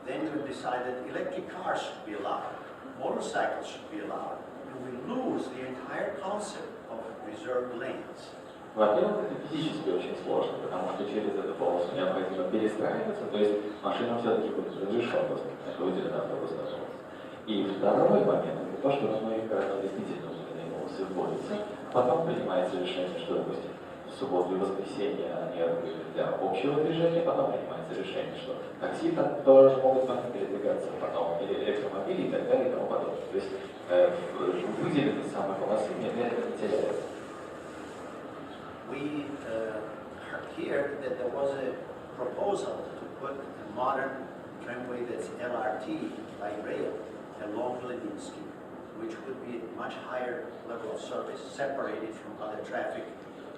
then we decided electric cars should be allowed, motorcycles should be allowed, and we lose the entire concept of reserved lanes. Во-первых, это физически очень сложно, потому что через эту полосу необходимо перестраиваться, то есть машина все-таки будет разрешена, это выделена автобусная полоса. И второй момент, это то, что во многих городах действительно выделенные полосы вводятся, потом принимается решение, что, допустим, в субботу и воскресенье они открыты для общего движения, потом принимается решение, что такси там тоже могут там передвигаться, потом или электромобили и так далее и тому подобное. То есть выделенные самые полосы медленно теряются. We heard that there was a proposal to put a modern tramway that's LRT by rail along Leninsky, which would be a much higher level of service, separated from other traffic.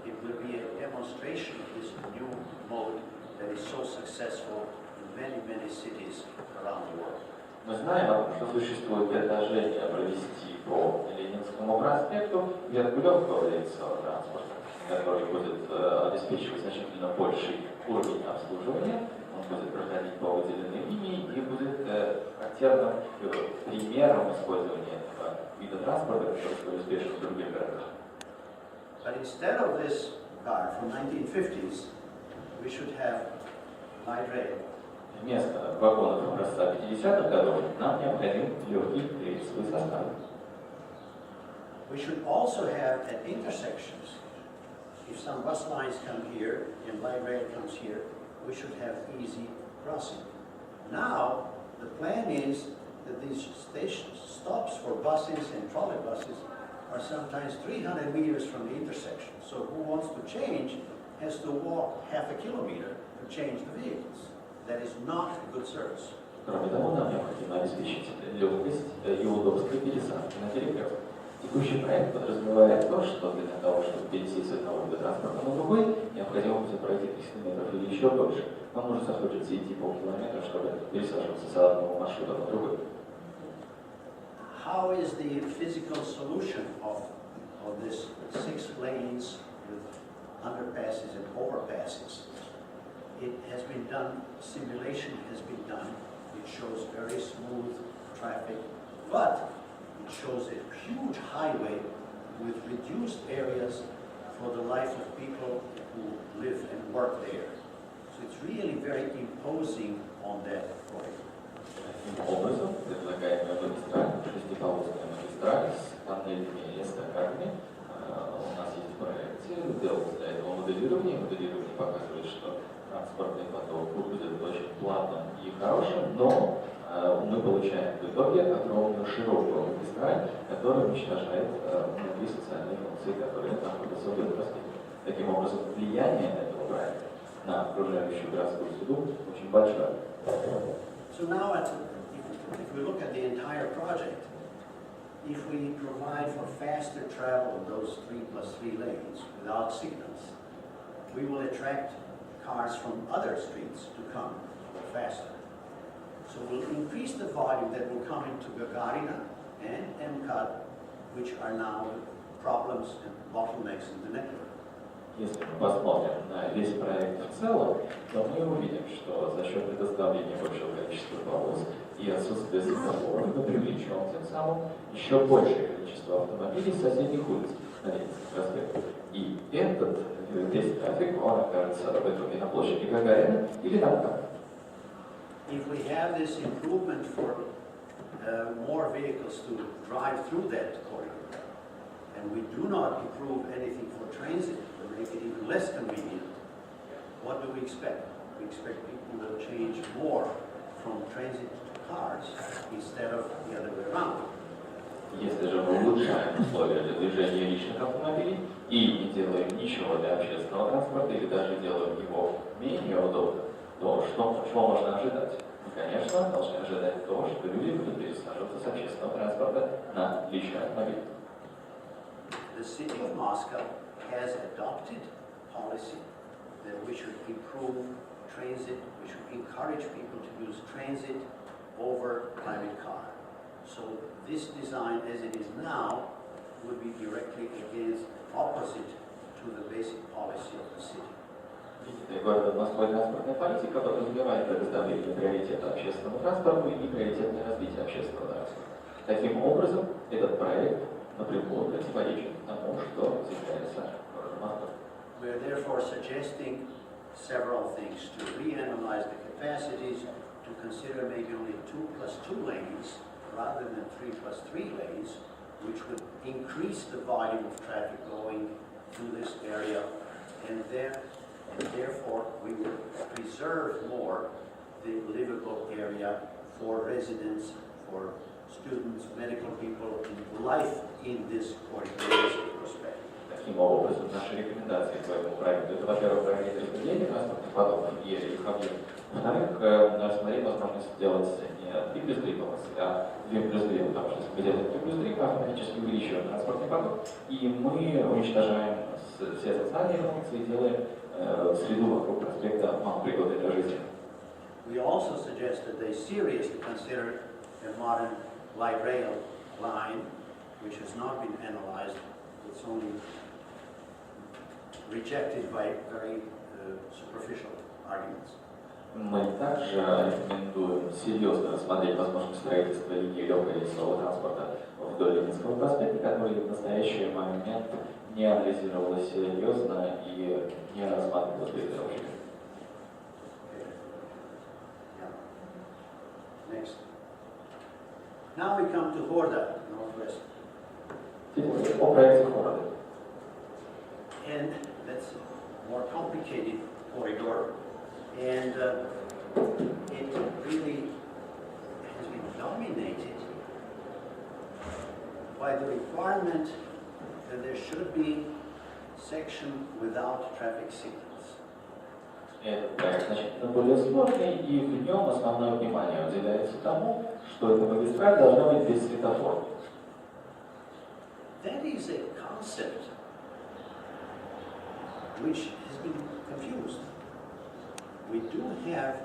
It would be a demonstration of this new mode that is so successful in many, many cities around the world. Мы знаем, что существует предложение провести по Ленинскому проспекту легкого рельсового транспорта, который будет обеспечивать значительно больший уровень обслуживания, он будет проходить по выделенной линии и будет характерным примером использования этого вида транспорта, который столь успешен в других городах. But instead of this car from 1950s, we should have light rail. Вместо вагонов образца 50-х годов нам необходим легкий рельсовый состав. We should also have at intersections, if some bus lines come here and light rail comes here, we should have easy crossing. Now, the plan is that these stations, stops for buses and trolleybuses are sometimes 300 meters from the intersection. So who wants to change has to walk half a kilometer to change the vehicles. That is not good service. Кроме того, нам необходимо обеспечить легкость и удобство пересадки на перекрестке. Текущий проект подразумевает то, что для того, чтобы перейти с одного вида транспорта на другой, необходимо будет пройти 300 метров или еще больше. Нам может захочется идти полкилометра, чтобы пересаживаться с одного маршрута на другой. How is the physical solution of this 6 lanes with underpasses and overpasses? It has been done, simulation has been done. It shows very smooth traffic, but it shows a huge highway with reduced areas for the life of people who live and work there. So it's really very imposing on that point. Таким образом, предлагаемая магистраль, шестиполосная магистраль с тоннельными и эстакадами, у нас есть в проекте, делается для этого моделирование. Моделирование показывает, что транспортный поток будет очень плавным и хорошим, но мы получаем в итоге огромную широкую магистраль, которая уничтожает многие социальные функции, которые находятся в этом проспекте. Таким образом, влияние этого проекта на окружающую городскую среду очень большое. So now, if we look at the entire project, if we provide for faster travel in those 3+3 lanes without signals, we will attract cars from other streets to come faster. So we'll increase the volume that will come into Gagarina and MCAD, which are now problems and bottlenecks in the network. Если мы посмотрим на весь проект в целом, то мы увидим, что за счет предоставления большего количества полос и отсутствия светофоров мы привлечем тем самым еще большее количество автомобилей с соседних улиц на Ленинском проспекте. И этот весь трафик, он окажется в итоге на площади Гагарина или на МКАД. If we have this improvement for more vehicles to drive through that corridor, and we do not improve anything for transit, or make it even less convenient, what do we expect? We expect people will change more from transit to cars instead of the other way around. Если же мы улучшаем условия для движения личных автомобилей и не делаем ничего для общественного транспорта или даже делаем его менее удобным, то чего можно ожидать? И, конечно, должны ожидать того, что люди будут пересаживаться с общественного транспорта на личный автомобиль. The city of Moscow has adopted policy that we should improve transit, we should encourage people to use transit over private car. So this design as it is now would be directly against, opposite to the basic policy of the city. Видите, город Москва транспортная политика подразумевает предоставление приоритета общественному транспорту и приоритетное развитие общественного транспорта. Таким образом, этот проект напрямую противоречит тому, что заявляется городом Москвы. We are therefore suggesting several things: to reanalyze the capacities, to consider maybe only 2+2 lanes rather than 3+3 lanes, which would increase the volume of traffic going through this area, and therefore we would preserve more the livable area for residents, for students, medical people, and life in this corridor prospect. Таким образом, наши рекомендации по этому проекту — это, во-первых, проект распределения транспортных потоков и их объем. Во-вторых, рассмотреть возможность сделать не 3+3 полосы, а 2+2, потому что если мы делаем 3+3, мы автоматически увеличиваем транспортный поток, и мы уничтожаем все социальные функции, делаем среду вокруг проспекта малопригодной для жизни. We also suggest that they seriously consider a modern light rail line, which has not been analyzed. It's only rejected by very superficial arguments. Мы также рекомендуем серьезно рассмотреть возможность строительства линии легкого рельсового транспорта вдоль Ленинского проспекта, который в настоящий момент не анализировалась серьезно и не рассматривалась передержки. Next. Now we come to Horda, northwest. Теперь о проекте города. And that's a more complicated corridor. And it really has been dominated by the requirement that there should be section without traffic signals. Этот проект значительно более сложный, и в нем основное внимание уделяется тому, что эта магистраль должна быть без светофора. That is a concept which has been confused. We do have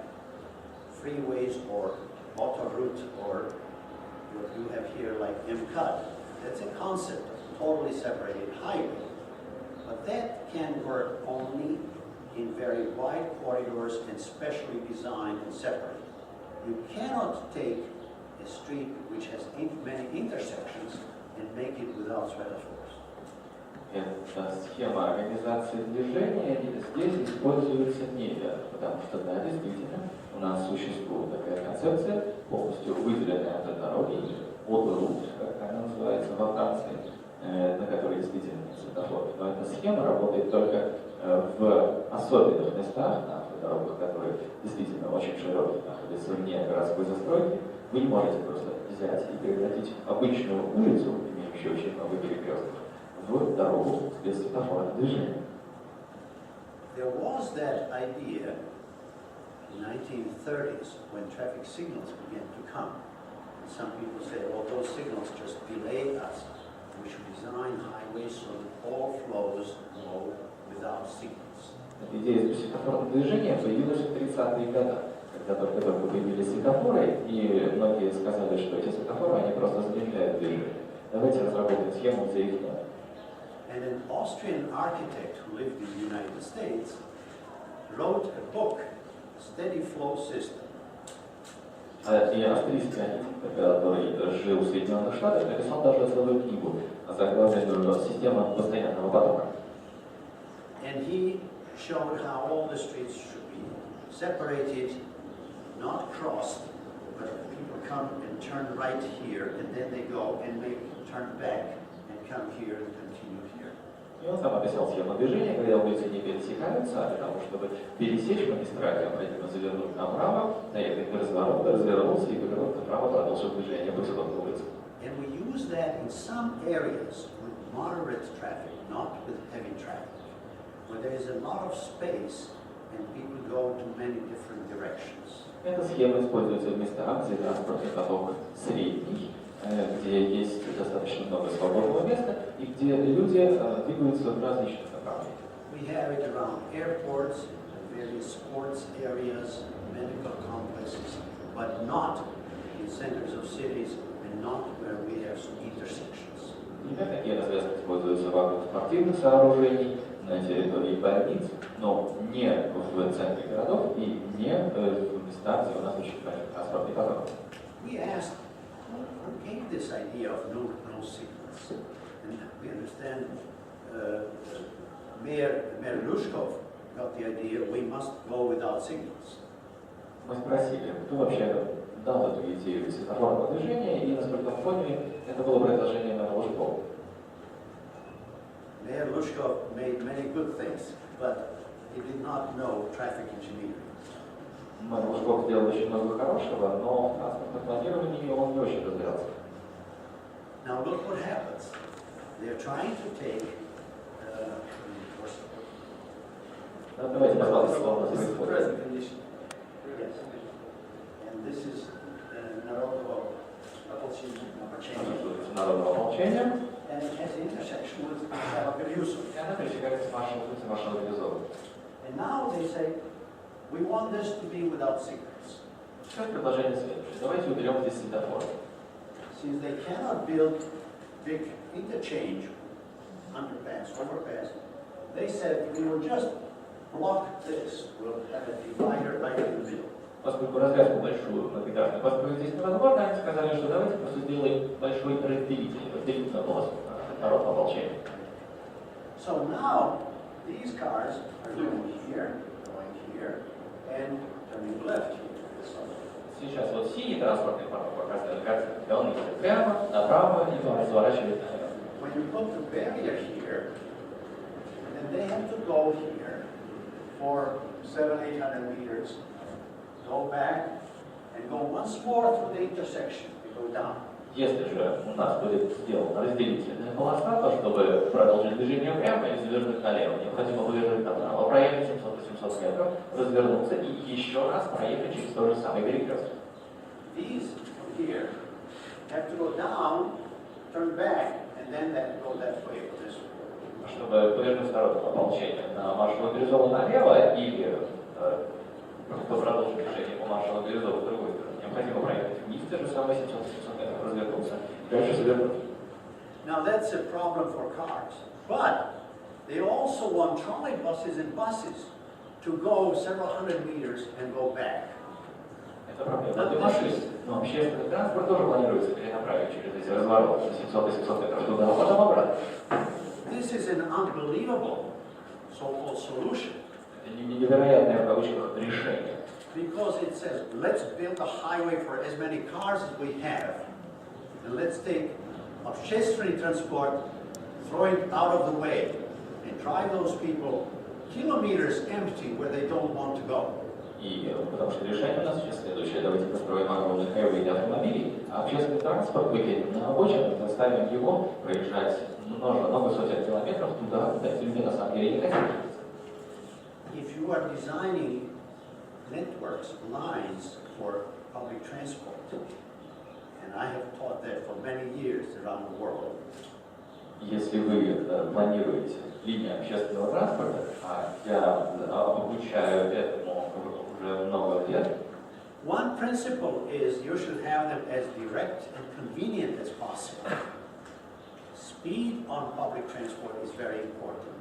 freeways or autoroute or what you have here like MCAD. That's a concept, a totally separated highway. But that can work only in very wide corridors and specially designed and separated. You cannot take a street which has many intersections and make it without semaphores. Эта схема организации движения здесь используется неверно, потому что, да, действительно, у нас существует такая концепция, полностью выделенная от дороги, autoroute, как она называется во Франции, на которой действительно нет светофоров. Но эта схема работает только в особенных местах, на дорогах, которые действительно очень широкие, находятся вне городской застройки. Вы не можете просто взять и превратить обычную улицу, имеющую очень много перекрестков, в дорогу без светофора движения. There was that idea in the 1930s when traffic signals began to come. And some people said, well, those signals just delay us. We should design highways so that all flows go without signals. Эта идея светофорного движения появилась в 30-е годы, когда только появились светофоры, и многие сказали, что эти светофоры, они просто замедляют движение. Давайте разработаем схему, где их нет. And an Austrian architect who lived in the United States wrote a book, Steady Flow System. И австрийский архитектор, который жил в Соединенных Штатах, написал даже целую книгу, заглавленную «Система постоянного потока». And he showed how all the streets should be separated, not crossed, but people come and turn right here, and then they go and make turn back and come here and continue here. И он сам описал схему движения, когда улицы не пересекаются, а для того, чтобы пересечь магистраль, необходимо завернуть направо, наехать на разворот, развернулся и повернуть направо, продолжил движение по исходной улице. And we use that in some areas with moderate traffic, not with heavy traffic, where there is a lot of space and people go to many different directions. Эта схема используется в местах, где транспортный поток средний, где есть достаточно много свободного места и где люди двигаются в различных направлениях. We have it around airports, various sports areas, medical complexes, but not in centers of cities and not where we have some intersections. И такие развязки используются вокруг спортивных сооружений, на территории больниц, но не в центре городов и не в местах, где у нас очень большой транспортный поток. We asked, who gave this idea of no signals? And we understand Mayor Lushkov got the idea we must go without signals. Мы спросили, кто вообще дал эту идею светофорного движения, и, насколько мы поняли, это было предложение мэра Лужкова. Mayor Lushkov made many good things, but he did not know traffic engineering. Мэр Лужков сделал очень много хорошего, но в транспортном планировании он не очень разбирался. Now look what happens. They're trying to take Давайте посмотрим, что у нас This is the происходит. present condition. yes. And this is Narodovo Народного молчания. and it has an intersection with Beryusov. И она пересекается с вашим улицей Маршала Березова. And now they say, we want this to be without signals. Сейчас предложение следующее. Давайте уберем здесь светофор. Since they cannot build big interchange, underpass, overpass, they said we will just block this. We'll have a divider right in the middle. Поскольку развязку большую многоэтажную построить здесь невозможно, они сказали, что давайте просто сделаем большой разделительную полосу народного молчания. So now, these cars are going here, and turning left here. Сейчас вот синий транспортный поток оказывается прямо, направо и разворачивает налево. When you put the barrier here, then they have to go here for 700-800 meters, go back, and go once more through the intersection, and go down. Если же у нас будет сделана разделительная полоса, то чтобы продолжить движение прямо и завернуть налево, необходимо вывернуть направо, проехать 700-800 метров, развернуться и еще раз проехать через тот же самый перекресток. These from here have to go down, turn back, and then go that way, or this way. Чтобы повернуть народного молчания на маршрут Березова налево или продолжить движение по маршруту Березова с другой стороны, необходимо проехать вниз, те же самые 700-800 метров, развернуться и дальше завернуть. Now that's a problem for cars, but they also want trolley buses and buses to go several hundred meters and go back. Это проблема для машин, но общественный транспорт тоже планируется перенаправить через эти развороты 700-800 метров туда, а потом обратно. This is an unbelievable so-called solution. Это невероятное в кавычках решение. Because it says, let's build a highway for as many cars as we have, and let's take общественный transport, throw it out of the way, and drive those people kilometers empty where they don't want to go. И потому что решение у нас сейчас следующее. Давайте построим огромный хайвей для автомобилей, а общественный транспорт выкинем на обочину, заставим его проезжать много сотен километров туда, куда эти люди на самом деле не хотят. If you are designing networks, lines for public transport, and I have taught that for many years around the world. Если вы планируете линии общественного транспорта, а я обучаю этому уже много лет. One principle is you should have them as direct and convenient as possible. Speed on public transport is very important.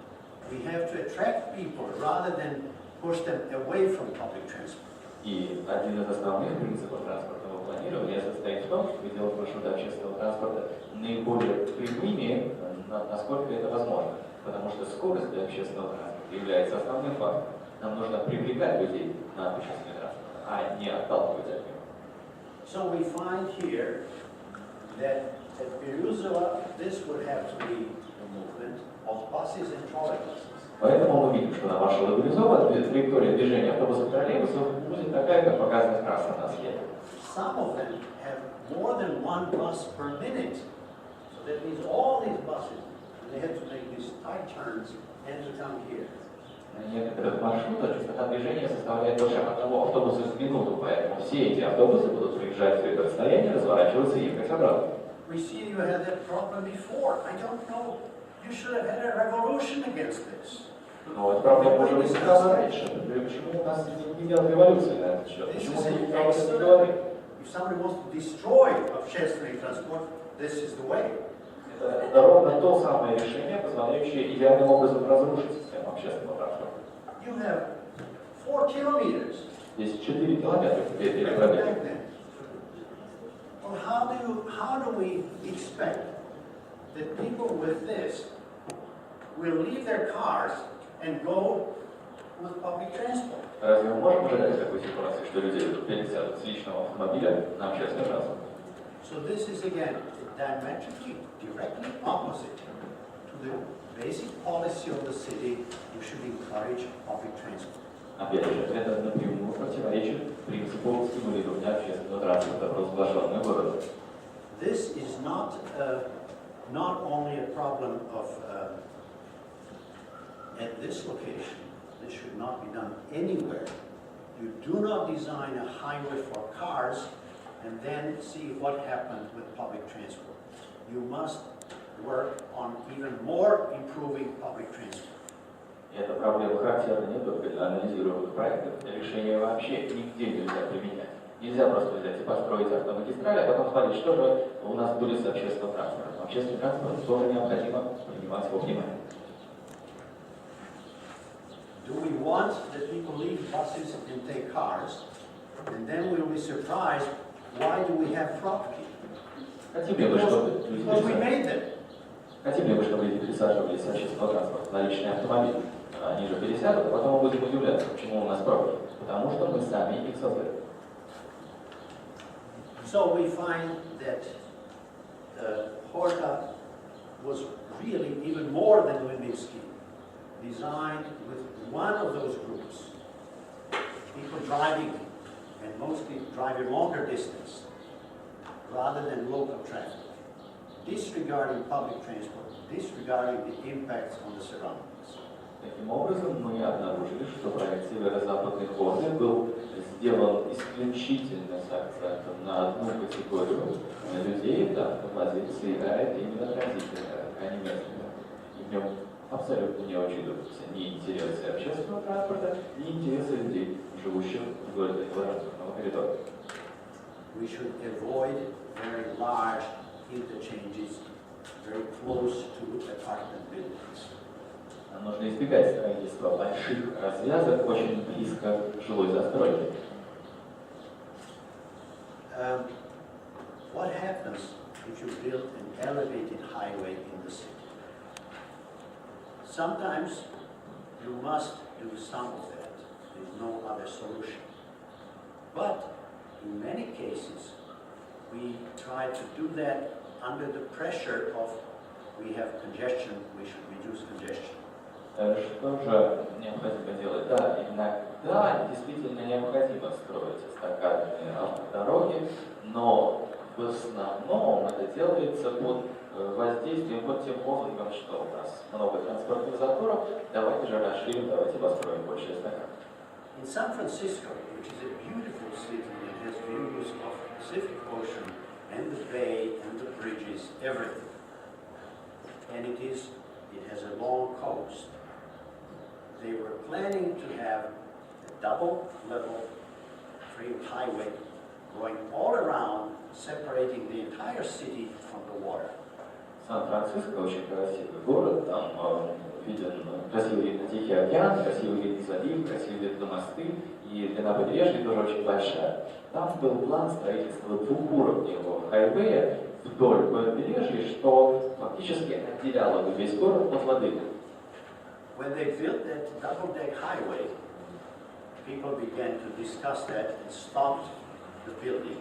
We have to attract people rather than push them away from public transport. И один из основных принципов транспортного планирования состоит в том, чтобы делать маршруты общественного транспорта наиболее прямыми, насколько это возможно. Потому что скорость для общественного транспорта является основным фактором. Нам нужно привлекать людей на общественный транспорт, а не отталкивать от него. So we find here that at Beryuzova, this would have to be the movement of buses and trolleybuses. Поэтому мы видим, что на маршруте Березова траектория движения автобусов и троллейбусов будет такая, как показана красной на схеме. Some of them have more than one bus per minute. So that means all these buses, they have to make these tight turns and to come here. На некоторых маршрутах частота движения составляет больше одного автобуса в минуту, поэтому все эти автобусы будут проезжать все это расстояние, разворачиваться и ехать обратно. We see you had that problem before. I don't know. You should have had a revolution against this. Но эта проблема уже выступала раньше. Почему у нас не делают революции на этот счет? Почему мы не об этом не говорим? If somebody wants to destroy общественный transport, this is the way. Это ровно то самое решение, позволяющее идеальным образом разрушить систему. достаточным общественного транспорта. You have 4 kilometers. Есть 4 километра теперь Back переправления. then. Well, how do we expect that people with this will leave their cars and go with public transport? Разве мы можем ожидать такой ситуации, что люди пересядут с личного автомобиля на общественный транспорт? So this is again diametrically, directly opposite to the basic policy of the city. We should encourage public transport. Опять же, это напрямую противоречит принципу стимулирования общественного транспорта, провозглашенного городом. This is not only a problem of at this location. This should not be done anywhere. You do not design a highway for cars and then see what happens with public transport. You must work on even more improving public transport. И эта проблема характерна не только для анализируемых проектов, решения вообще нигде нельзя применять. Нельзя просто взять и построить автомагистрали, а потом смотреть, что же у нас будет с общественным транспортом. Общественный транспорт тоже необходимо принимать во внимание. Do we want that people leave buses and take cars, and then we'll be surprised, why do we have property? Хотим ли мы, чтобы люди Because we made them. Хотим ли мы, чтобы люди пересаживались с общественного транспорта на личный автомобиль? Они же пересядут, а потом мы будем удивляться, почему у нас пробки. Потому что мы сами их создали. So we find that Horta was really even more than Levinsky, designed with one of those groups, people driving, and mostly driving longer distance, rather than local traffic, disregarding public transport, disregarding the impacts on the surroundings. Таким образом, мы обнаружили, что проект северо-западной Хорды был сделан исключительно с акцентом на одну категорию людей, да, владельцы играет именно транзитная, а не местная. И в нем абсолютно не учитываются ни интересы общественного транспорта, ни интересы людей, живущих вдоль этого транспортного коридора. We should avoid very large interchanges very close to apartment buildings. Нам нужно избегать строительства больших развязок очень близко к жилой застройке. What happens if you build an elevated highway in the city? Sometimes you must do some of that. There's no other solution. But in many cases, we try to do that under the pressure of we have congestion, we should reduce congestion. Что же необходимо делать? Да, иногда действительно необходимо строить эстакадные автодороги, но в основном это делается под воздействием, под тем лозунгом, что у нас много транспортных заторов, давайте же расширим, давайте построим больше эстакад. In San Francisco, which is a beautiful city that has views of the Pacific Ocean and the bay and the bridges, everything, and it has a long coast. They were planning to have a double-level free highway going all around, separating the entire city from the water. Сан-Франциско очень красивый город, там виден красивый вид на Тихий океан, красивый вид на залив, красивый вид на мосты, и длина побережья тоже очень большая. Там был план строительства двухуровневого хайвея вдоль побережья, что фактически отделяло бы весь город от воды. When they built that double-deck highway, people began to discuss that and stopped the building.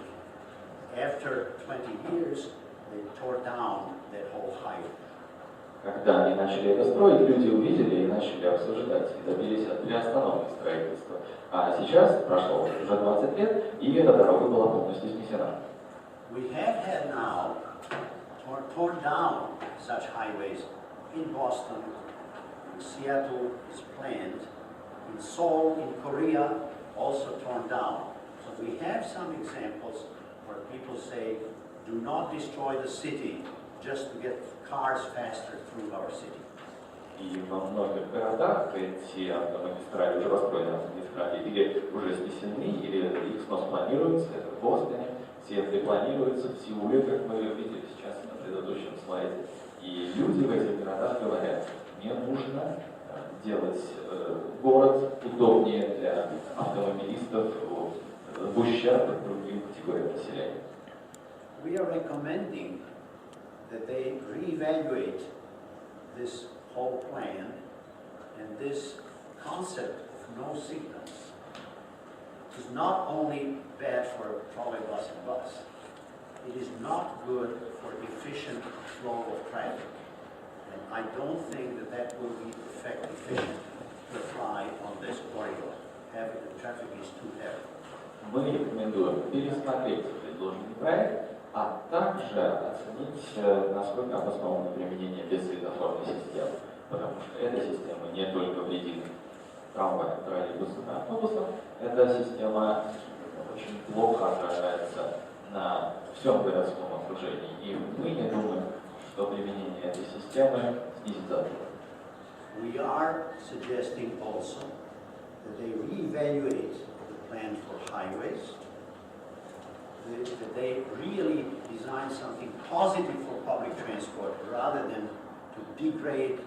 After 20 years, they tore down that whole highway. Когда они начали это строить, люди увидели и начали обсуждать, и добились от приостановки строительства. А сейчас прошло уже 20 лет, и эта дорога была полностью снесена. We have had now torn down such highways in Boston, in Seattle is planned, in Seoul, in Korea, also torn down. So we have some examples where people say, do not destroy the city just to get cars faster through our city. И во многих городах эти автомагистрали уже построены, автомагистрали или уже снесены, или их снос планируется, это в Бостоне, Сиэтле планируется, в Сеуле, как мы видели сейчас на предыдущем слайде. И люди в этих городах говорят, мне нужно сделать город удобнее для автомобилистов в ущерб другим категориям населения. We are recommending that they reevaluate this whole plan and this concept of no signals is not only bad for trolleybus and bus, it is not good for efficient flow of traffic. And I don't think that that will be efficient to apply on this corridor. Having the traffic is too heavy. Мы рекомендуем пересмотреть предложенный проект, а также оценить, насколько обосновано применение бессветофорной системы, потому что эта система не только вредит трамваям, троллейбусам и автобусам, эта система очень плохо отражается на всем городском окружении. И мы не думаем, что применение этой системы снизит затрату. We are suggesting also that they reevaluate the plan for highways, that they really design something positive for public transport rather than to degrade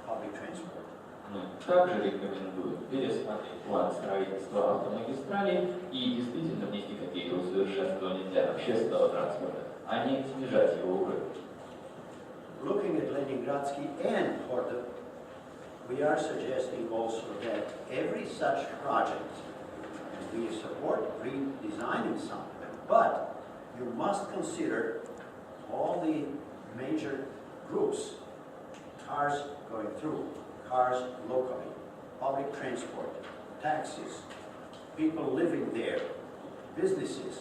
public transport. Мы также рекомендуем пересмотреть план строительства автомагистралей и действительно внести какие-то усовершенствования для общественного транспорта, а не снижать его уровень. Looking at Leningradsky and Horta, we are suggesting also that every such project, and we support redesigning some of them, but you must consider all the major groups, cars going through, cars locally, public transport, taxis, people living there, businesses,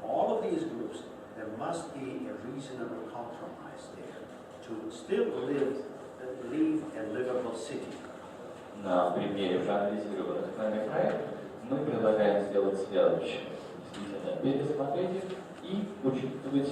all of these groups, there must be a reasonable compromise there to still leave a livable city. На примере проанализированных нами проектов мы предлагаем сделать следующее. Действительно, пересмотреть их и учитывать